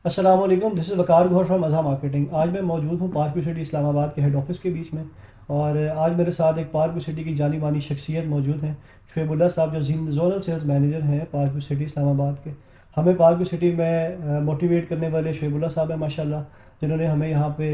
अस्सलाम वालेकुम, this is Waqar Gauhar from Aza marketing. आज मैं मौजूद हूँ पार्क व्यू सिटी इस्लामाबाद के हेड ऑफिस के बीच में। और आज मेरे साथ एक पार्क व्यू सिटी की जानी मानी शख्सियत मौजूद हैं, शुएबुल्लाह साहब, जो जोनल सेल्स मैनेजर हैं पार्क व्यू सिटी इस्लामाबाद के। हमें पार्क व्यू सिटी में मोटिवेट करने वाले शुएबुल्लाह साहब हैं माशाल्लाह, जिन्होंने हमें यहाँ पे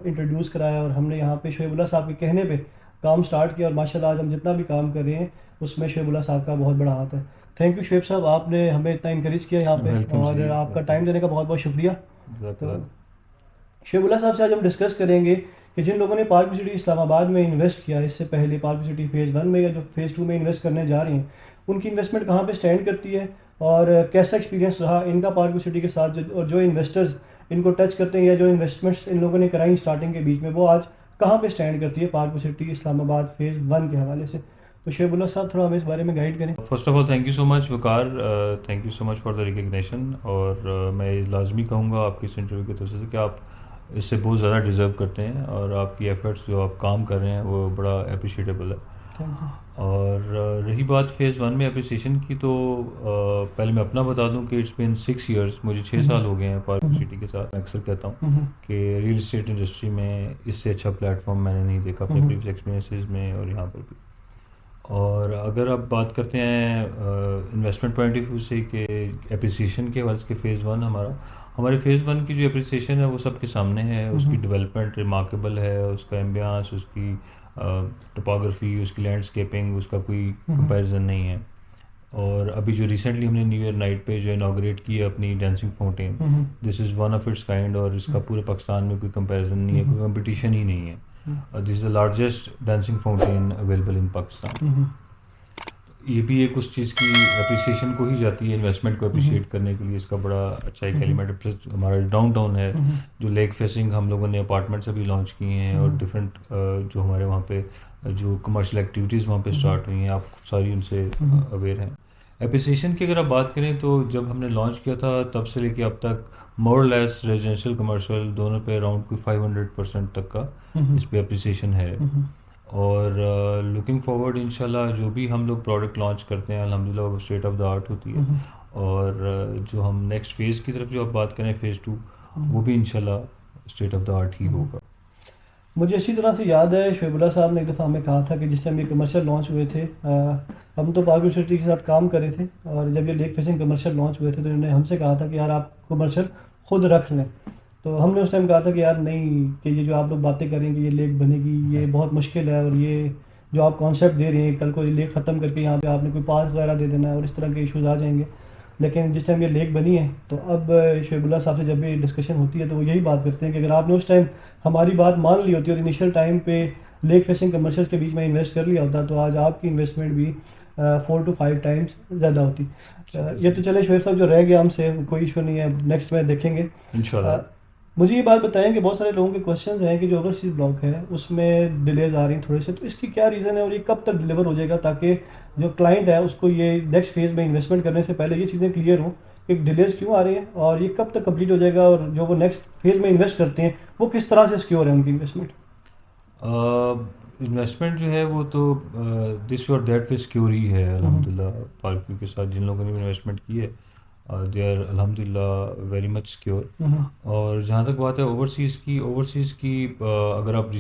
इंट्रोड्यूस कराया और हमने यहाँ पे शुएबुल्लाह साहब के कहने पे काम स्टार्ट किया। और माशाल्लाह आज हम जितना भी काम कर रहे हैं उसमें शुएबुल्लाह साहब का बहुत बड़ा हाथ है। थैंक यू शुएब साहब, आपने हमें इतना इंकरेज किया यहाँ पे वेलकम और जी, आपका टाइम वेलकम। देने का बहुत बहुत शुक्रिया। तो जज़ाकल्लाह। शेबुल्ला साहब से आज हम डिस्कस करेंगे कि जिन लोगों ने पार्क सिटी इस्लामाबाद में इन्वेस्ट किया इससे पहले, पार्क सिटी फ़ेज़ 1 में या जो फ़ेज़ 2 में इन्वेस्ट करने जा रहे हैं, उनकी इन्वेस्टमेंट कहाँ पे स्टैंड करती है और कैसा एक्सपीरियंस रहा इनका पार्क सिटी के साथ। और जो इन्वेस्टर्स इनको टच करते हैं या जो इन्वेस्टमेंट्स इन लोगों ने कराई स्टार्टिंग के बीच में, वो आज कहाँ पे स्टैंड करती है पार्क सिटी इस्लामाबाद फ़ेज़ 1 के हवाले से। तो शेबुल्ला साहब थोड़ा हमें इस बारे में गाइड करें। First of all thank you so much Waqar, thank you so much for the recognition. और मैं लाज़मी कहूँगा आपकी इस इंटरव्यू की तरफ से कि आप इससे बहुत ज़्यादा डिज़र्व करते हैं और आपकी एफ़र्ट्स जो आप काम कर रहे हैं वो बड़ा अप्रिशिएटेबल है। Thank you. और रही बात फ़ेज़ 1 में अप्रिसिएशन की, तो पहले मैं अपना बता दूं कि इट्स बिन 6 इयर्स, मुझे 6 साल हो गए हैं पार्क सिटी के साथ। मैं अक्सर कहता हूं कि रियल एस्टेट इंडस्ट्री में इससे अच्छा प्लेटफॉर्म मैंने नहीं देखा अपने प्रीवियस एक्सपीरियंसेस में और यहाँ पर भी। और अगर आप बात करते हैं इन्वेस्टमेंट पॉइंट ऑफ व्यू से कि एप्रिसिएशन के वाले के फ़ेज़ 1 हमारे फ़ेज़ 1 की जो एप्रिसिएशन है वो सबके सामने है। उसकी डेवलपमेंट रिमार्केबल है, उसका एम्बियंस, उसकी टोपोग्राफी, उसकी लैंडस्केपिंग, उसका कोई कंपैरिजन नहीं है। और अभी जो रिसेंटली हमने न्यू ईयर नाइट पे जो इनाग्रेट की है अपनी dancing fountain, this is one of its kind, और इसका पूरे पाकिस्तान में कोई कंपैरिजन नहीं है, कोई कंपटीशन ही नहीं है। This is the largest dancing fountain available in Pakistan. ये भी एक उस चीज़ की अप्रिसिएशन को ही जाती है, इन्वेस्टमेंट को अप्रिशिएट करने के लिए इसका बड़ा अच्छा एक एलिमेंट है। प्लस हमारा डाउनटाउन है जो लेक फेसिंग, हम लोगों ने अपार्टमेंट्स अभी लॉन्च किए हैं और डिफरेंट जो हमारे वहाँ पे जो कमर्शियल एक्टिविटीज़ वहाँ पे स्टार्ट हुई हैं, आप सारी उनसे अवेयर हैं। अप्रिसिएशन की अगर आप बात करें तो जब हमने लॉन्च किया था तब से लेके अब तक मोर लेस रेजिडेंशियल कमर्शियल दोनों पे अराउंड कोई 500% तक का इस पे अप्रिसिएशन है। और लुकिंग फॉरवर्ड इंशाल्लाह जो भी हम लोग प्रोडक्ट लॉन्च करते हैं अल्हम्दुलिल्लाह वो स्टेट ऑफ द आर्ट होती है। और जो हम नेक्स्ट फेज़ की तरफ जो आप बात करें फ़ेज़ 2, वो भी इंशाल्लाह स्टेट ऑफ द आर्ट ही होगा। मुझे इसी तरह से याद है शुएबुल्लाह साहब ने एक दफ़ा हमें कहा था कि जिस टाइम ये कमर्शियल लॉन्च हुए थे, हम तो पार्क सिटी के साथ काम कर रहे थे, और जब ये लेक फेसिंग कमर्शियल लॉन्च हुए थे तो इन्होंने हमसे कहा था कि यार आप कमर्शियल खुद रख लें। तो हमने उस टाइम कहा था कि यार नहीं, कि ये जो आप लोग बातें करेंगे ये लेक बनेगी ये बहुत मुश्किल है, और ये जो आप कॉन्सेप्ट दे रहे हैं कल को ये लेक ख़त्म करके यहाँ पे आपने कोई पार्क वगैरह दे देना है और इस तरह के इश्यूज आ जाएंगे। लेकिन जिस टाइम ये लेक बनी है तो अब शुएबुल्लाह साहब से जब भी डिस्कशन होती है तो वो यही बात करते हैं कि अगर आपने उस टाइम हमारी बात मान ली होती और इनिशियल टाइम पे लेक फेसिंग कमर्शियल के बीच में इन्वेस्ट कर लिया होता तो आज आपकी इन्वेस्टमेंट भी 4 to 5 टाइम्स ज़्यादा होती। ये तो चले शुएब साहब, जो रह गया हमसे कोई इशू नहीं है, नेक्स्ट में देखेंगे। इंशाल्लाह। मुझे ये बात बताएं कि बहुत सारे लोगों के क्वेश्चन हैं कि जो ओवरसीज ब्लॉक है उसमें डिलेज आ रही हैं थोड़े से, तो इसकी क्या रीज़न है और ये कब तक डिलीवर हो जाएगा, ताकि जो क्लाइंट है उसको ये नेक्स्ट फेज़ में इन्वेस्टमेंट करने से पहले ये चीज़ें क्लियर हो कि डिलेज क्यों आ रही हैं और ये कब तक कंप्लीट हो जाएगा, और जो वो नेक्स्ट फेज़ में इन्वेस्ट करते हैं वो किस तरह से सिक्योर है उनकी इन्वेस्टमेंट। इन्वेस्टमेंट जो है वो तो दिस और दैट पे सिक्योर ही है अल्हम्दुलिल्लाह। पार्क व्यू के साथ जिन लोगों ने भी इन्वेस्टमेंट की है दे आर अल्हम्दुलिल्लाह वेरी मच सिक्योर। और जहाँ तक बात है ओवरसीज़ की अगर आप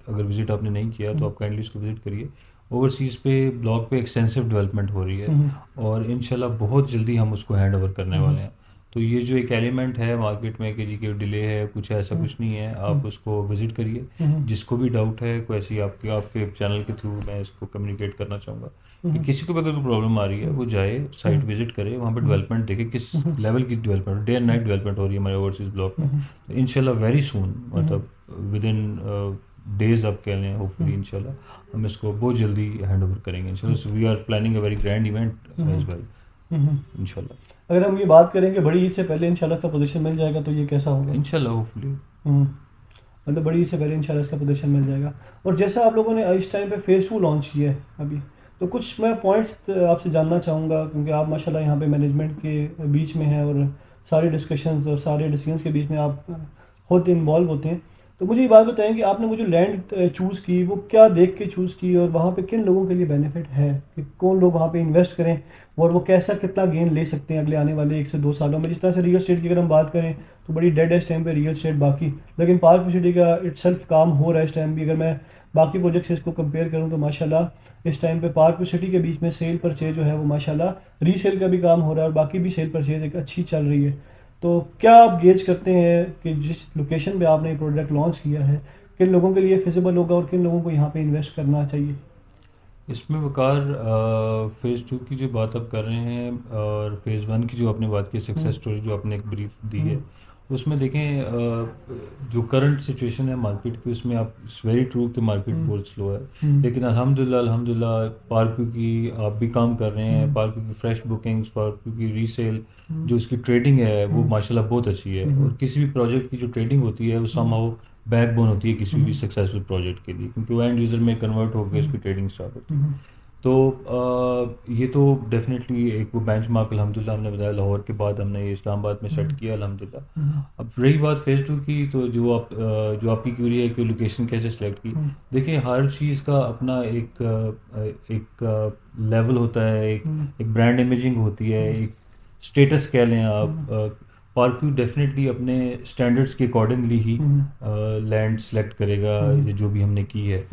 अगर विज़िट आपने नहीं किया तो आप काइंडली उसको विज़िट करिए। ओवरसीज़ पे ब्लॉक पे एक्सटेंसिव डेवलपमेंट हो रही है और इंशाल्लाह बहुत जल्दी हम उसको हैंड ओवर करने वाले हैं। तो ये जो एक एलिमेंट है मार्केट में कि जी कि डिले है, कुछ ऐसा कुछ नहीं है, आप उसको विज़िट करिए। जिसको भी डाउट है, कोई ऐसी आपके चैनल के थ्रू मैं इसको कम्युनिकेट करना चाहूँगा कि किसी को भी अगर कोई प्रॉब्लम आ रही है वो जाए साइट विजिट करे, वहाँ पे डेवलपमेंट देखे किस लेवल की development, day and night development हो रही है हमारे ओवरसीज़ ब्लॉक में। तो इंशाल्लाह वेरी सून, मतलब विद इन डेज आप कह लें, होपफुली इंशाल्लाह हम इसको बहुत जल्दी हैंड ओवर करेंगे इंशाल्लाह। We are planning a very grand event as well इंशाल्लाह। अगर हम ये बात करें कि बड़ी ईद से पहले इंशाल्लाह का पोजीशन मिल जाएगा तो ये कैसा होगा। इंशाल्लाह होपफुली। मतलब बड़ी ईद से पहले इंशाल्लाह इसका पोजीशन मिल जाएगा। और जैसा आप लोगों ने इस टाइम पे फेज़ 2 लॉन्च किया है अभी, तो कुछ मैं पॉइंट्स आपसे जानना चाहूँगा, क्योंकि आप माशाल्लाह यहाँ पे मैनेजमेंट के बीच में हैं और सारे डिस्कशंस और सारे डिसीजंस के बीच में आप खुद इन्वॉल्व होते हैं। तो मुझे ये बात बताएं कि आपने वो जो लैंड चूज़ की वो क्या देख के चूज़ की, और वहाँ पे किन लोगों के लिए बेनिफिट है कि कौन लोग वहाँ पे इन्वेस्ट करें, और वो कैसा कितना गेन ले सकते हैं अगले आने वाले 1 से 2 सालों में। जिस तरह से रियल स्टेट की अगर हम बात करें तो बड़ी डेड है इस टाइम पे रियल स्टेट बाकी, लेकिन पार्क सिटी का इटसेल्फ काम हो रहा है इस टाइम भी। अगर मैं बाकी प्रोजेक्ट से इसको कंपेयर करूँ तो माशाल्लाह इस टाइम पे पार्क सिटी के बीच में सेल परचेज जो है वो माशाल्लाह रीसेल का भी काम हो रहा है, और बाकी भी सेल परचेज एक अच्छी चल रही है। तो क्या आप गेज करते हैं कि जिस लोकेशन पे आपने ये प्रोडक्ट लॉन्च किया है किन लोगों के लिए फिजिबल होगा और किन लोगों को यहाँ पे इन्वेस्ट करना चाहिए? इसमें वकार फ़ेज़ 2 की जो बात आप कर रहे हैं और फ़ेज़ 1 की जो आपने बात की सक्सेस स्टोरी जो आपने एक ब्रीफ दी है, उसमें देखें जो करंट सिचुएशन है मार्केट की, उसमें आप इट्स वेरी ट्रू कि मार्केट बहुत स्लो है, लेकिन अल्हम्दुलिल्लाह पार्कू की आप भी काम कर रहे हैं, पार्कू की फ्रेश बुकिंग्स, पार्कू की रीसेल जो उसकी ट्रेडिंग है वो माशाल्लाह बहुत अच्छी है। और किसी भी प्रोजेक्ट की जो ट्रेडिंग होती है वो समहाउ बैकबोन होती है किसी भी सक्सेसफुल प्रोजेक्ट के लिए, क्योंकि वो एंड यूज़र में कन्वर्ट होकर उसकी ट्रेडिंग स्टार्ट होती है। तो ये तो डेफिनेटली एक वो बेंचमार्क अल्हम्दुलिल्लाह हमने बताया, लाहौर के बाद हमने ये इस्लामाबाद में सेट किया अल्हम्दुलिल्लाह। अब रही बात फ़ेज़ 2 की, तो जो आपकी क्यूरी है कि लोकेशन कैसे सेलेक्ट की, देखिए हर चीज़ का अपना एक लेवल होता है, एक ब्रांड इमेजिंग होती है, एक स्टेटस कह लें आप। पार्कू डेफिनेटली अपने स्टैंडर्ड्स के अकॉर्डिंगली ही लैंड सेलेक्ट करेगा, ये जो भी हमने की है।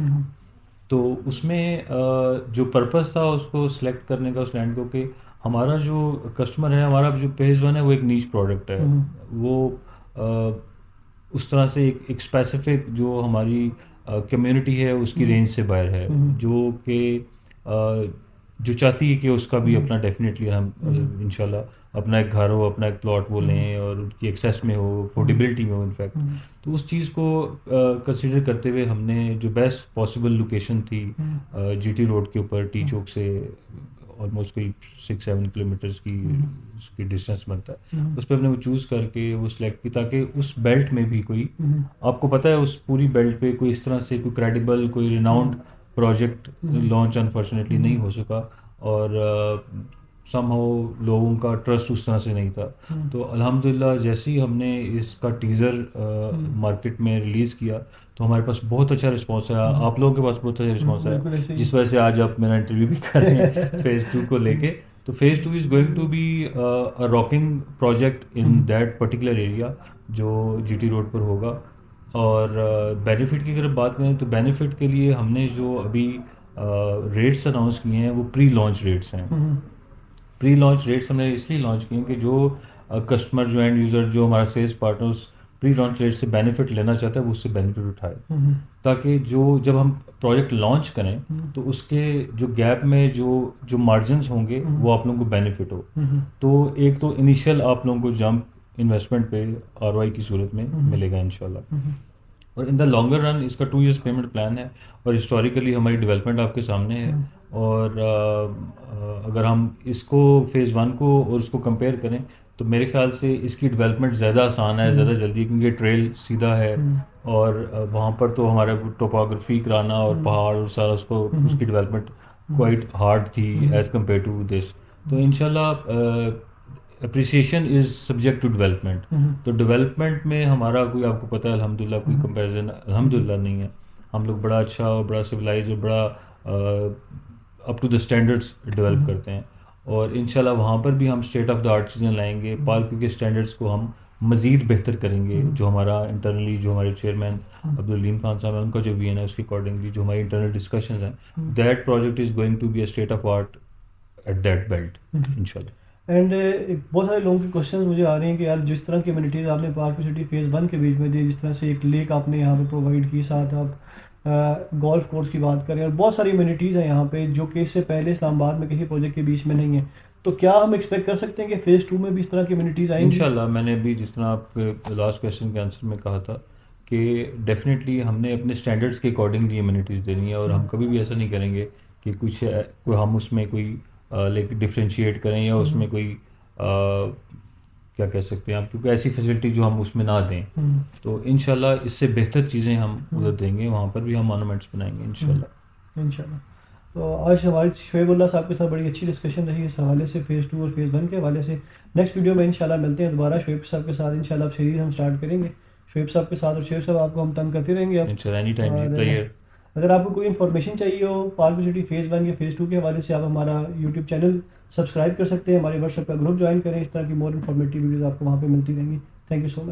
तो उसमें जो पर्पस था उसको सिलेक्ट करने का उस लैंड को, कि हमारा जो कस्टमर है, हमारा जो फ़ेज़ 1 है वो एक नीश प्रोडक्ट है, वो उस तरह से एक स्पेसिफिक जो हमारी कम्युनिटी है उसकी रेंज से बाहर है, जो कि जो चाहती है कि उसका भी अपना डेफिनेटली हम इंशाल्लाह अपना एक घर हो, अपना एक प्लॉट वो लें और उनकी एक्सेस में हो, अफोर्डेबिलिटी में हो इनफैक्ट। तो उस चीज़ को कंसिडर करते हुए हमने जो बेस्ट पॉसिबल लोकेशन थी जीटी रोड के ऊपर, टी चौक से ऑलमोस्ट कोई 6-7 किलोमीटर्स की उसकी डिस्टेंस बनता है, उस पर हमने वो चूज़ करके वो सिलेक्ट की, ताकि उस बेल्ट में भी कोई, आपको पता है उस पूरी बेल्ट पे कोई इस तरह से कोई क्रेडिबल कोई रिनाउंड प्रोजेक्ट लॉन्च अनफॉर्चुनेटली नहीं हो सका, और समहाउ लोगों का ट्रस्ट उस तरह से नहीं था। तो अल्हम्दुलिल्लाह जैसे ही हमने इसका टीज़र मार्केट में रिलीज़ किया तो हमारे पास बहुत अच्छा रिस्पांस आया, आप लोगों के पास बहुत अच्छा रिस्पांस आया, जिस वजह से आज आप मेरा इंटरव्यू भी कर रहे हैं फ़ेज़ 2 को लेके। तो phase 2 is going to be a rocking project in that particular area जो जीटी रोड पर होगा। और बेनिफिट की अगर बात करें तो बेनिफिट के लिए हमने जो अभी रेट्स अनाउंस किए हैं वो प्री लॉन्च रेट्स हैं। प्री लॉन्च रेट्स हमने इसलिए लॉन्च किए कि जो कस्टमर, जो एंड यूज़र, जो हमारा sales partners pre launch rate से बेनिफिट लेना चाहता है वो उससे बेनिफिट उठाए, ताकि जब हम प्रोजेक्ट लॉन्च करें तो उसके जो गैप में जो मार्जिन्स होंगे वो आप लोगों को बेनिफिट हो। तो एक तो इनिशियल आप लोगों को जंप इन्वेस्टमेंट पे आरओआई की सूरत में मिलेगा इंशाल्लाह, और इन द लॉन्गर रन इसका 2 इयर्स पेमेंट प्लान है, और हिस्टोरिकली हमारी डेवलपमेंट आपके सामने है। और अगर हम इसको फ़ेज़ 1 को और उसको कंपेयर करें तो मेरे ख्याल से इसकी डेवलपमेंट ज़्यादा आसान है, ज़्यादा जल्दी, क्योंकि ट्रेल सीधा है, और वहाँ पर तो हमारा टोपोग्राफी कराना और पहाड़ और सारा उसकी डेवलपमेंट क्वाइट हार्ड थी एज़ कम्पेयर टू दिस। तो इंशाल्लाह appreciation is subject to development. तो डेवलपमेंट में हमारा कोई, आपको पता है अल्हम्दुलिल्लाह कोई कंपैरिजन अल्हम्दुलिल्लाह नहीं है। हम लोग बड़ा अच्छा और बड़ा सिविलाइज और बड़ा up to the standards develop करते हैं, और इंशाल्लाह वहाँ पर भी हम स्टेट ऑफ द आर्ट चीज़ें लाएंगे। पार्क के स्टैंडर्ड्स को हम मज़ीद बेहतर करेंगे, जो हमारा इंटरनली जो हमारे चेयरमैन अब्दुल खान साहब हैं उनका जो वी है उसके अकॉर्डिंगली जो हमारी इंटरनल डिस्कशंस हैं, that project is going to be a state of art at that belt इंशाल्लाह। एंड बहुत सारे लोगों के क्वेश्चन मुझे आ रहे हैं कि यार जिस तरह की अम्यूनिटीज़ आपने पार्क सिटी फ़ेज़ 1 के बीच में दी, जिस तरह से एक लेक आपने यहाँ पे प्रोवाइड की, साथ आप गोल्फ कोर्स की बात करें, और बहुत सारी अम्यूनिटीज़ हैं यहाँ पे जो कि इससे पहले इस्लामाबाद में किसी प्रोजेक्ट के बीच में नहीं है। तो क्या हम एक्सपेक्ट कर सकते हैं कि फ़ेज़ 2 में भी इस तरह की अम्यूनिटीज़ आएंगी? इंशाल्लाह, मैंने भी जिस तरह आपके लास्ट क्वेश्चन के आंसर में कहा था कि डेफिनेटली हमने अपने स्टैंडर्ड्स के अकॉर्डिंगली अम्यूनिटीज़ देनी है, और हम कभी भी ऐसा नहीं करेंगे कि कोई हम उसमें कोई डिफ्रेंशिएट करें या उसमें कोई क्या कह सकते हैं आप, क्योंकि ऐसी फैसिलिटी जो हम उसमें ना दें। तो इंशाल्लाह इससे बेहतर चीज़ें हम उधर देंगे, वहाँ पर भी हम मॉन्यूमेंट्स बनाएंगे इंशाल्लाह। तो आज हमारी शोएबुल्लाह साहब के साथ बड़ी अच्छी डिस्कशन रही इस हवाले से, फ़ेज़ 2 और फ़ेज़ 1 के हवाले से। नेक्स्ट वीडियो में इंशाल्लाह मिलते हैं दोबारा शोएब साहब के साथ, इंशाल्लाह अब सीरीज़ हम स्टार्ट करेंगे। शुएब साहब के साथ, और शुएब साहब आपको हम तंग करते रहेंगे अब। इंशाल्लाह एनी टाइम और प्लेयर। अगर आपको कोई इन्फॉर्मेशन चाहिए हो पार्क सिटी फेज़ 1 या फेज़ 2 के हवाले से, आप हमारा यूट्यूब चैनल सब्सक्राइब कर सकते हैं, हमारे व्हाट्सएप का ग्रुप ज्वाइन करें, इस तरह की मोर इन्फॉर्मेटिव वीडियोज़ आपको वहाँ पे मिलती रहेंगी। Thank you so much.